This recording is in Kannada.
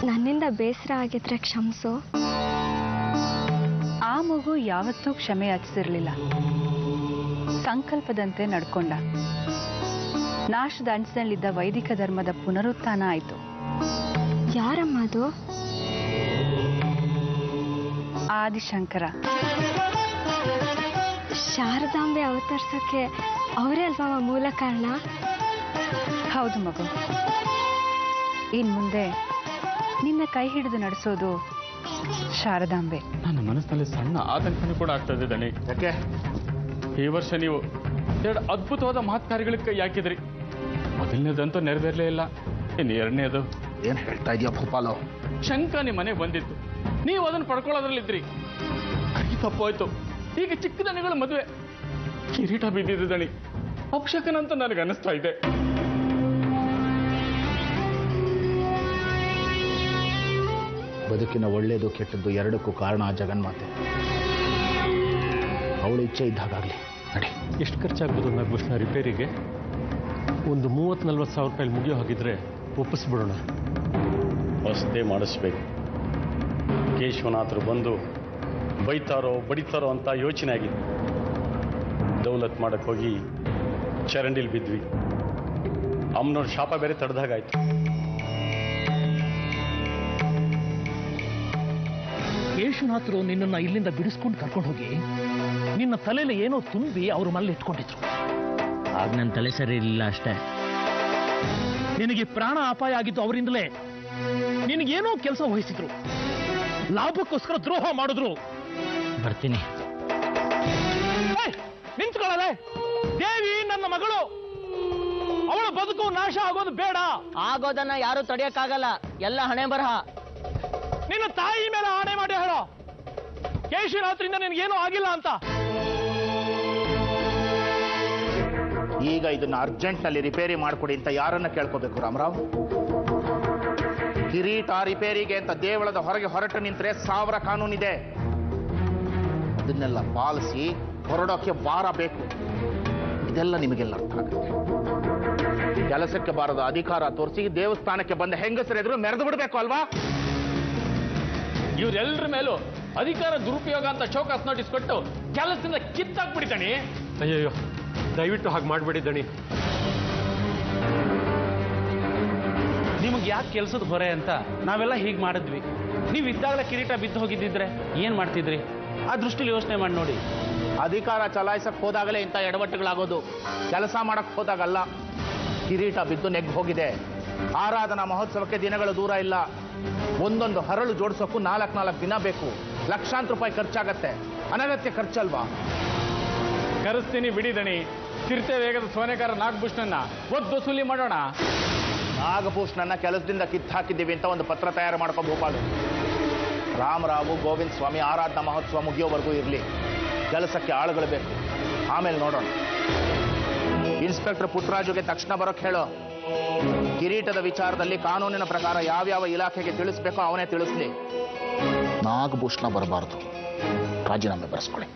ನನ್ನಿಂದ ಬೇಸರ ಆಗಿದ್ರೆ ಕ್ಷಮಿಸು. ಆ ಮಗು ಯಾವತ್ತೂ ಕ್ಷಮೆ ಯಾಚಿಸಿರ್ಲಿಲ್ಲ. ಸಂಕಲ್ಪದಂತೆ ನಡ್ಕೊಂಡ. ನಾಶದ ಅಂಚಿನಲ್ಲಿದ್ದ ವೈದಿಕ ಧರ್ಮದ ಪುನರುತ್ಥಾನ ಆಯಿತು. ಯಾರಮ್ಮ ಅದು? ಆದಿಶಂಕರ. ಶಾರದಾಂಬೆ ಅವತರಿಸೋಕೆ ಅವರೇ ಅಲ್ವಾ ಮೂಲ ಕಾರಣ? ಹೌದು ಮಗು. ಇನ್ ಮುಂದೆ ನಿನ್ನ ಕೈ ಹಿಡಿದು ನಡೆಸೋದು ಶಾರದಾಂಬೆ. ನನ್ನ ಮನಸ್ಸಿನಲ್ಲಿ ಸಣ್ಣ ಆತಂಕನೂ ಕೂಡ ಆಗ್ತಾ ಇದೆ ದಣಿ. ಯಾಕೆ ಈ ವರ್ಷ ನೀವು 2 ಅದ್ಭುತವಾದ ಮಹತ್ಕಾರ್ಯಗಳಿಗೆ ಕೈ ಹಾಕಿದ್ರಿ. ಮೊದಲನೇದಂತೂ ನೆರವೇರಲೇ ಇಲ್ಲ. ಇನ್ನು ಎರಡನೇದು ಏನ್ ಹೇಳ್ತಾ ಇದೆಯಾ ಭೂಪಾಲು? ಶಂಕ ನಿಮ್ಮ ಮನೆಗೆ ಬಂದಿತ್ತು, ನೀವು ಅದನ್ನು ಪಡ್ಕೊಳ್ಳೋದ್ರಲ್ಲಿದ್ರಿ. ಕೈ ತಪ್ಪೋಯ್ತು. ಈಗ ಚಿಕ್ಕ ದಣಿಗಳ ಮದುವೆ, ಕಿರೀಟ ಬಿದ್ದಿದ್ದು ದಣಿ ಅಪಶಕನಂತ ನನಗೆ ಅನಿಸ್ತಾ ಇದೆ. ಬದುಕಿನ ಒಳ್ಳೇದು ಕೆಟ್ಟದ್ದು ಎರಡಕ್ಕೂ ಕಾರಣ ಆ ಜಗನ್ಮಾತೆ. ಅವಳು ಇಚ್ಛೆ ಇದ್ದಾಗಲಿ ನಡಿ. ಎಷ್ಟು ಖರ್ಚಾಗ್ಬೋದು ನಾಗಭೂಷಣ ರಿಪೇರಿಗೆ? ಒಂದು 30-40 ಸಾವಿರ ರೂಪಾಯಿ ಮುಗಿಯೋ ಹಾಗಿದ್ರೆ ಒಪ್ಪಿಸ್ಬಿಡೋಣ. ಹೊಸದೇ ಮಾಡಿಸ್ಬೇಕು. ಕೇಶವನಾಥರು ಬಂದು ಬೈತಾರೋ ಬಡಿತಾರೋ ಅಂತ ಯೋಚನೆ ಆಗಿದೆ. ದೌಲತ್ ಮಾಡಕ್ಕೆ ಹೋಗಿ ಚರಂಡಿಲಿ ಬಿದ್ವಿ. ಅಮ್ಮನವ್ರ ಶಾಪ ಬೇರೆ ತಡೆದಾಗಾಯ್ತು. ಕೇಶವನಾಥರು ನಿನ್ನನ್ನು ಇಲ್ಲಿಂದ ಬಿಡಿಸ್ಕೊಂಡು ಕರ್ಕೊಂಡು ಹೋಗಿ ನಿನ್ನ ತಲೆಯಲ್ಲಿ ಏನೋ ತುಂಬಿ ಅವ್ರ ಮನೇಲಿ ಇಟ್ಕೊಂಡಿದ್ರು. ಆಗ ನನ್ನ ತಲೆ ಸರಿ ಇರಲಿಲ್ಲ ಅಷ್ಟೇ. ನಿನಗೆ ಪ್ರಾಣ ಅಪಾಯ ಆಗಿತ್ತು ಅವರಿಂದಲೇ. ನಿನಗೇನೋ ಕೆಲಸ ವಹಿಸಿದ್ರು, ಲಾಭಕ್ಕೋಸ್ಕರ ದ್ರೋಹ ಮಾಡಿದ್ರು. ಬರ್ತೀನಿ. ನಿಂತ್ಕೊಳ್ಳಲೆ. ದೇವಿ ನನ್ನ ಮಗಳು, ಅವಳ ಬದುಕು ನಾಶ ಆಗೋದು ಬೇಡ. ಆಗೋದನ್ನ ಯಾರು ತಡೆಯಕ್ಕಾಗಲ್ಲ, ಎಲ್ಲ ಹಣೆ ಬರಹ. ನಿನ್ನ ತಾಯಿ ಮೇಲೆ ಆಣೆ ಮಾಡಿ ಹೇಳೋ, ಕೇಶವನಾಥರಿಂದ ನಿನಗೇನೂ ಆಗಿಲ್ಲ ಅಂತ. ಈಗ ಇದನ್ನ ಅರ್ಜೆಂಟ್ನಲ್ಲಿ ರಿಪೇರಿ ಮಾಡಿಕೊಡಿ ಅಂತ ಯಾರನ್ನ ಕೇಳ್ಕೋಬೇಕು ರಾಮರಾವ್? ಕಿರೀಟ ರಿಪೇರಿಗೆ ಅಂತ ದೇವಳದ ಹೊರಗೆ ಹೊರಟು ನಿಂತರೆ 1000 ಕಾನೂನಿದೆ. ಅದನ್ನೆಲ್ಲ ಪಾಲಿಸಿ ಹೊರಡೋಕೆ ವಾರ ಬೇಕು. ಇದೆಲ್ಲ ನಿಮಗೆಲ್ಲ ಅರ್ಥ ಆಗುತ್ತೆ. ಕೆಲಸಕ್ಕೆ ಬಾರದ ಅಧಿಕಾರ ತೋರಿಸಿ ದೇವಸ್ಥಾನಕ್ಕೆ ಬಂದ ಹೆಂಗಸರೆದ್ರು ಮೆರೆದು ಬಿಡಬೇಕು ಅಲ್ವಾ? ಇವರೆಲ್ಲರ ಮೇಲೂ ಅಧಿಕಾರ ದುರುಪಯೋಗ ಅಂತ ಚೌಕಾಸ್ ನೋಟಿಸ್ ಕೊಟ್ಟು ಕೆಲಸದಿಂದ ಕಿತ್ತಾಕ್ಬಿಡ್ತಾನೆ. ಅಯ್ಯಯ್ಯೋ, ದಯವಿಟ್ಟು ಹಾಗೆ ಮಾಡಬೇಡಿ ದಣಿ. ನಿಮಗೆ ಯಾಕೆ ಕೆಲಸದ ಹೊರೆ ಅಂತ ನಾವೆಲ್ಲ ಹೀಗೆ ಮಾಡಿದ್ವಿ. ನೀವು ಇದ್ದಾಗಲೇ ಕಿರೀಟ ಬಿದ್ದು ಹೋಗಿದ್ದಿದ್ರೆ ಏನ್ ಮಾಡ್ತಿದ್ರಿ? ಆ ದೃಷ್ಟಿಲಿ ಯೋಚನೆ ಮಾಡಿ ನೋಡಿ. ಅಧಿಕಾರ ಚಲಾಯಿಸಕ್ ಹೋದಾಗಲೇ ಇಂಥ ಎಡವಟ್ಟುಗಳಾಗೋದು, ಕೆಲಸ ಮಾಡಕ್ ಹೋದಾಗಲ್ಲ. ಕಿರೀಟ ಬಿದ್ದು ನೆಗ್ ಹೋಗಿದೆ. ಆರಾಧನಾ ಮಹೋತ್ಸವಕ್ಕೆ ದಿನಗಳು ದೂರ ಇಲ್ಲ. ಒಂದೊಂದು ಹರಳು ಜೋಡಿಸೋಕ್ಕೂ 4 ದಿನ ಬೇಕು. ಲಕ್ಷಾಂತರ ರೂಪಾಯಿ ಖರ್ಚಾಗತ್ತೆ. ಅನಗತ್ಯ ಖರ್ಚಲ್ವಾ? ಕರೆಸ್ತೀನಿ ಬಿಡಿ ದಣಿ. ಚಿರತೆ ವೇಗದ ಸೋನೆಗಾರ ನಾಗಭೂಷಣನ್ನ ವಸೂಲಿ ಮಾಡೋಣ. ನಾಗಭೂಷಣನ್ನ ಕೆಲಸದಿಂದ ಕಿತ್ತಾಕಿದ್ದೀವಿ ಅಂತ ಒಂದು ಪತ್ರ ತಯಾರು ಮಾಡ್ಕೋ ಭೂಪಾಲು. ರಾಮರಾವು ಗೋವಿಂದ ಸ್ವಾಮಿ ಆರಾಧನಾ ಮಹೋತ್ಸವ ಮುಗಿಯೋವರೆಗೂ ಇರಲಿ. ಕೆಲಸಕ್ಕೆ ಆಳುಗಳು ಬೇಕು, ಆಮೇಲೆ ನೋಡೋಣ. ಇನ್ಸ್ಪೆಕ್ಟರ್ ಪುಟ್ಟರಾಜುಗೆ ತಕ್ಷಣ ಬರೋಕ್ಕೆ ಹೇಳೋ. ಕಿರೀಟದ ವಿಚಾರದಲ್ಲಿ ಕಾನೂನಿನ ಪ್ರಕಾರ ಯಾವ್ಯಾವ ಇಲಾಖೆಗೆ ತಿಳಿಸ್ಬೇಕೋ ಅವನೇ ತಿಳಿಸ್ಲಿ. ನಾಗಭೂಷಣ ಬರಬಾರ್ದು. ರಾಜೀನಾಮೆ ಬರೆಸ್ಕೊಳ್ಳಿ.